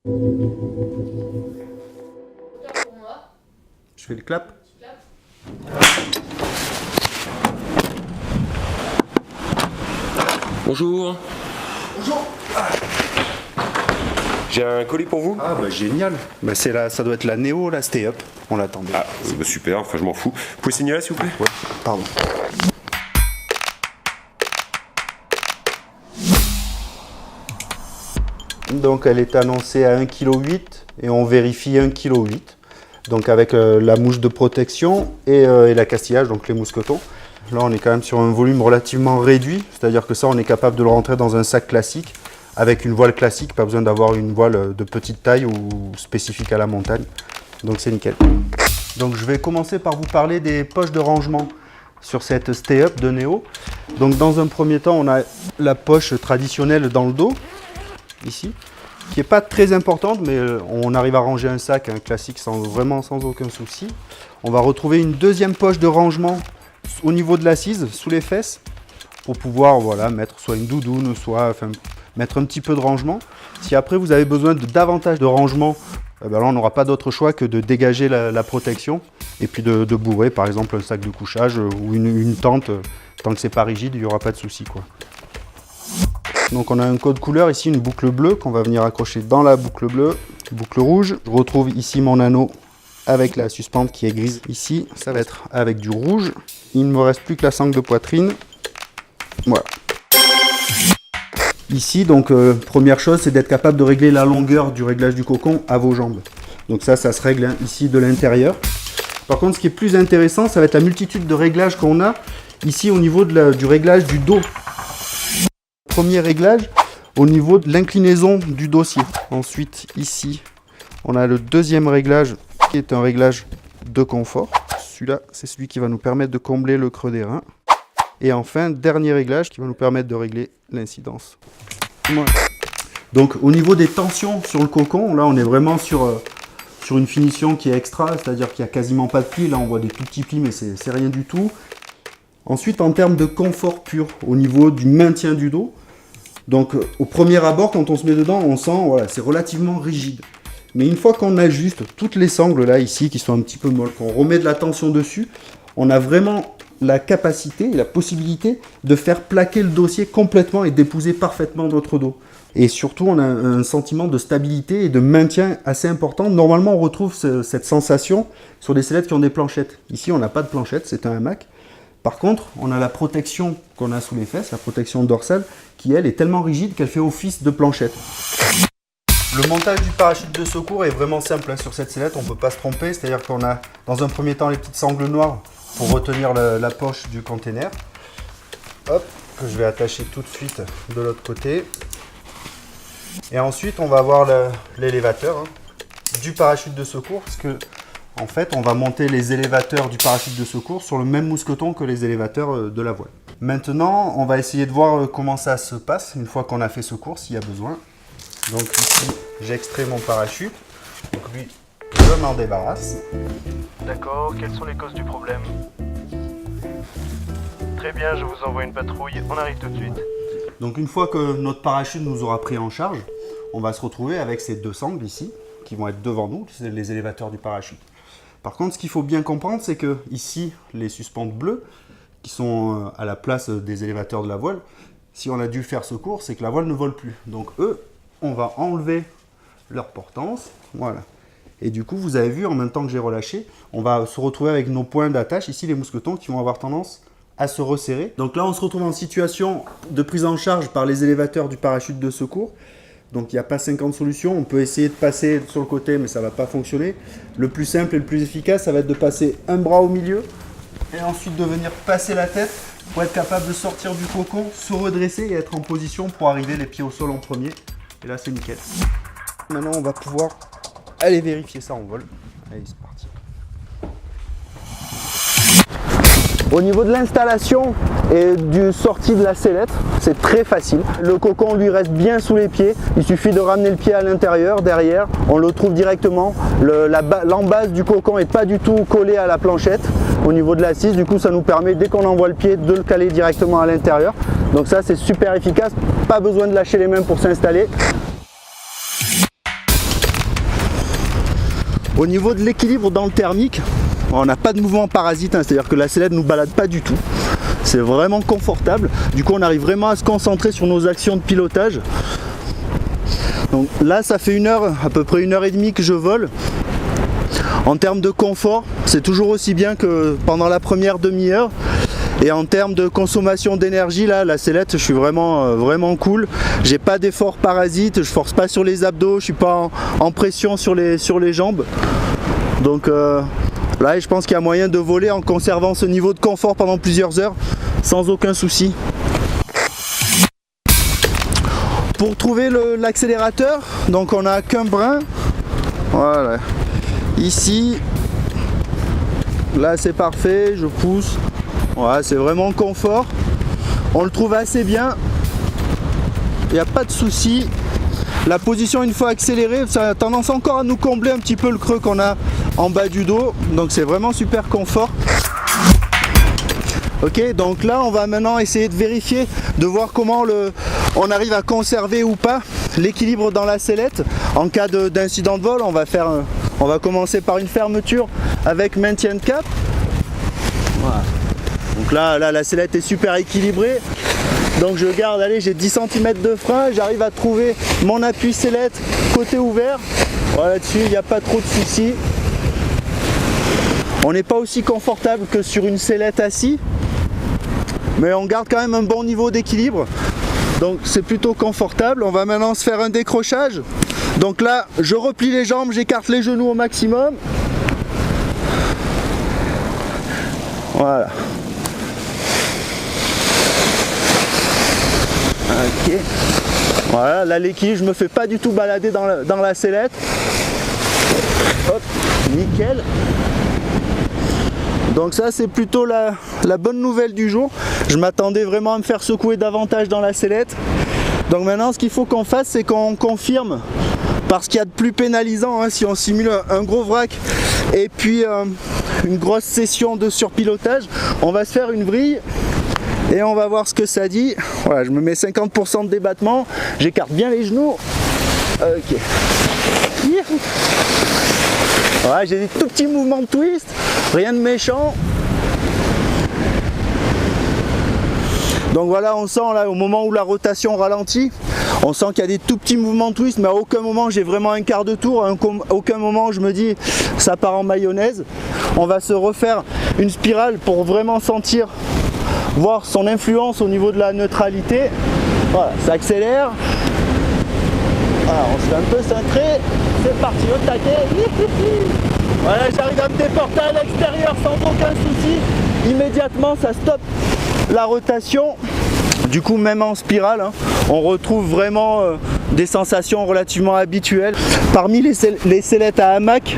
Je fais le clap. Bonjour. Bonjour. J'ai un colis pour vous. Ah bah génial. Bah ça doit être la Néo, la Stay Up. On l'attendait. Ah, bah super, enfin je m'en fous. Vous pouvez signer là s'il vous plaît? Ouais, pardon. Donc elle est annoncée à 1,8 kg et on vérifie 1,8 kg. Donc avec la mouche de protection et l'accastillage, donc les mousquetons. Là on est quand même sur un volume relativement réduit, c'est-à-dire que ça on est capable de le rentrer dans un sac classique avec une voile classique, pas besoin d'avoir une voile de petite taille ou spécifique à la montagne. Donc c'est nickel. Donc je vais commencer par vous parler des poches de rangement sur cette Stay Up de Néo. Donc dans un premier temps on a la poche traditionnelle dans le dos, ici, qui n'est pas très importante, mais on arrive à ranger un sac, un classique, vraiment sans aucun souci. On va retrouver une deuxième poche de rangement au niveau de l'assise, sous les fesses, pour pouvoir voilà, mettre soit une doudoune, soit mettre un petit peu de rangement. Si après vous avez besoin de davantage de rangement, ben là on n'aura pas d'autre choix que de dégager la protection et puis de bourrer par exemple un sac de couchage ou une tente. Tant que c'est pas rigide, il n'y aura pas de souci, quoi. Donc on a un code couleur ici, une boucle bleue qu'on va venir accrocher dans la boucle bleue, boucle rouge. Je retrouve ici mon anneau avec la suspente qui est grise ici. Ça va être avec du rouge. Il ne me reste plus que la sangle de poitrine. Voilà. Ici, donc première chose, c'est d'être capable de régler la longueur du réglage du cocon à vos jambes. Donc ça se règle ici de l'intérieur. Par contre, ce qui est plus intéressant, ça va être la multitude de réglages qu'on a ici au niveau du réglage du dos. Premier réglage au niveau de l'inclinaison du dossier. Ensuite, ici, on a le deuxième réglage qui est un réglage de confort. Celui-là, c'est celui qui va nous permettre de combler le creux des reins. Et enfin, dernier réglage qui va nous permettre de régler l'incidence. Voilà. Donc, au niveau des tensions sur le cocon, là, on est vraiment sur une finition qui est extra, c'est-à-dire qu'il n'y a quasiment pas de plis. Là, on voit des tout petits plis, mais c'est rien du tout. Ensuite, en termes de confort pur, au niveau du maintien du dos, donc au premier abord, quand on se met dedans, on sent, voilà, c'est relativement rigide. Mais une fois qu'on ajuste toutes les sangles là, ici, qui sont un petit peu molles, qu'on remet de la tension dessus, on a vraiment la capacité et la possibilité de faire plaquer le dossier complètement et d'épouser parfaitement notre dos. Et surtout, on a un sentiment de stabilité et de maintien assez important. Normalement, on retrouve cette sensation sur des sellettes qui ont des planchettes. Ici, on n'a pas de planchette, c'est un hamac. Par contre, on a la protection qu'on a sous les fesses, la protection dorsale, qui elle est tellement rigide qu'elle fait office de planchette. Le montage du parachute de secours est vraiment simple hein, sur cette sellette, on ne peut pas se tromper, c'est-à-dire qu'on a dans un premier temps les petites sangles noires pour retenir la poche du container. Hop, que je vais attacher tout de suite de l'autre côté. Et ensuite, on va avoir l'élévateur hein, du parachute de secours, parce que en fait, on va monter les élévateurs du parachute de secours sur le même mousqueton que les élévateurs de la voile. Maintenant, on va essayer de voir comment ça se passe une fois qu'on a fait secours, s'il y a besoin. Donc ici, j'extrais mon parachute. Donc lui, je m'en débarrasse. D'accord, quelles sont les causes du problème? Très bien, je vous envoie une patrouille, on arrive tout de suite. Donc une fois que notre parachute nous aura pris en charge, on va se retrouver avec ces deux sangles ici, qui vont être devant nous, c'est les élévateurs du parachute. Par contre, ce qu'il faut bien comprendre, c'est que ici, les suspentes bleues, qui sont à la place des élévateurs de la voile, si on a dû faire secours, c'est que la voile ne vole plus. Donc eux, on va enlever leur portance, voilà. Et du coup, vous avez vu, en même temps que j'ai relâché, on va se retrouver avec nos points d'attache, ici les mousquetons, qui vont avoir tendance à se resserrer. Donc là, on se retrouve en situation de prise en charge par les élévateurs du parachute de secours. Donc il n'y a pas 50 solutions, on peut essayer de passer sur le côté mais ça ne va pas fonctionner. Le plus simple et le plus efficace, ça va être de passer un bras au milieu et ensuite de venir passer la tête pour être capable de sortir du cocon, se redresser et être en position pour arriver les pieds au sol en premier. Et là c'est nickel. Maintenant on va pouvoir aller vérifier ça en vol. Allez, c'est parti. Au niveau de l'installation et du sortie de la sellette, c'est très facile. Le cocon lui reste bien sous les pieds. Il suffit de ramener le pied à l'intérieur, derrière. On le trouve directement. L'embase du cocon n'est pas du tout collée à la planchette au niveau de l'assise. Du coup, ça nous permet, dès qu'on envoie le pied, de le caler directement à l'intérieur. Donc ça, c'est super efficace. Pas besoin de lâcher les mains pour s'installer. Au niveau de l'équilibre dans le thermique, on n'a pas de mouvement parasite, hein, c'est-à-dire que la sellette ne nous balade pas du tout. C'est vraiment confortable. Du coup, on arrive vraiment à se concentrer sur nos actions de pilotage. Donc là, ça fait à peu près 1h30 que je vole. En termes de confort, c'est toujours aussi bien que pendant la première demi-heure. Et en termes de consommation d'énergie, là, la sellette, je suis vraiment cool. J'ai pas d'effort parasite, je force pas sur les abdos, je suis pas en pression sur les jambes. Donc là, je pense qu'il y a moyen de voler en conservant ce niveau de confort pendant plusieurs heures, sans aucun souci. Pour trouver l'accélérateur, donc on a qu'un brin. Voilà. Ici, là c'est parfait, je pousse. Voilà, c'est vraiment confort. On le trouve assez bien. Il n'y a pas de souci. La position une fois accélérée, ça a tendance encore à nous combler un petit peu le creux qu'on a en bas du dos. Donc c'est vraiment super confort. Ok, donc là on va maintenant essayer de vérifier, de voir comment on arrive à conserver ou pas l'équilibre dans la sellette. En cas d'incident de vol, on va commencer par une fermeture avec maintien de cap. Voilà. Donc là, la sellette est super équilibrée. Donc je garde, allez, j'ai 10 cm de frein, j'arrive à trouver mon appui sellette côté ouvert. Voilà, là-dessus, il n'y a pas trop de soucis. On n'est pas aussi confortable que sur une sellette assis, mais on garde quand même un bon niveau d'équilibre. Donc c'est plutôt confortable. On va maintenant se faire un décrochage. Donc là, je replie les jambes, j'écarte les genoux au maximum. Voilà. Ok. Voilà, là l'équilibre, je me fais pas du tout balader dans la sellette. Hop, nickel. Donc ça c'est plutôt la bonne nouvelle du jour. Je m'attendais vraiment à me faire secouer davantage dans la sellette. Donc maintenant ce qu'il faut qu'on fasse, c'est qu'on confirme, parce qu'il y a de plus pénalisant, hein, si on simule un gros vrac et puis une grosse session de surpilotage. On va se faire une vrille et on va voir ce que ça dit. Voilà, je me mets 50% de débattement, j'écarte bien les genoux. Ok. Voilà, j'ai des tout petits mouvements de twist, rien de méchant. Donc voilà, on sent là au moment où la rotation ralentit, on sent qu'il y a des tout petits mouvements de twist, mais à aucun moment j'ai vraiment un quart de tour, à aucun moment je me dis ça part en mayonnaise. On va se refaire une spirale pour vraiment sentir, voir son influence au niveau de la neutralité. Voilà, ça accélère. Voilà, on se fait un peu cintré, c'est parti au taquet. Voilà, j'arrive à me déporter à l'extérieur sans aucun souci. Immédiatement ça stoppe la rotation. Du coup même en spirale, hein, on retrouve vraiment des sensations relativement habituelles. Parmi les sellettes à hamac,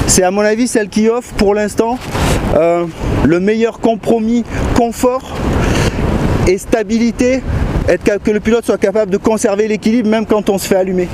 c'est à mon avis celle qui offre pour l'instant le meilleur compromis confort et stabilité, que le pilote soit capable de conserver l'équilibre même quand on se fait allumer.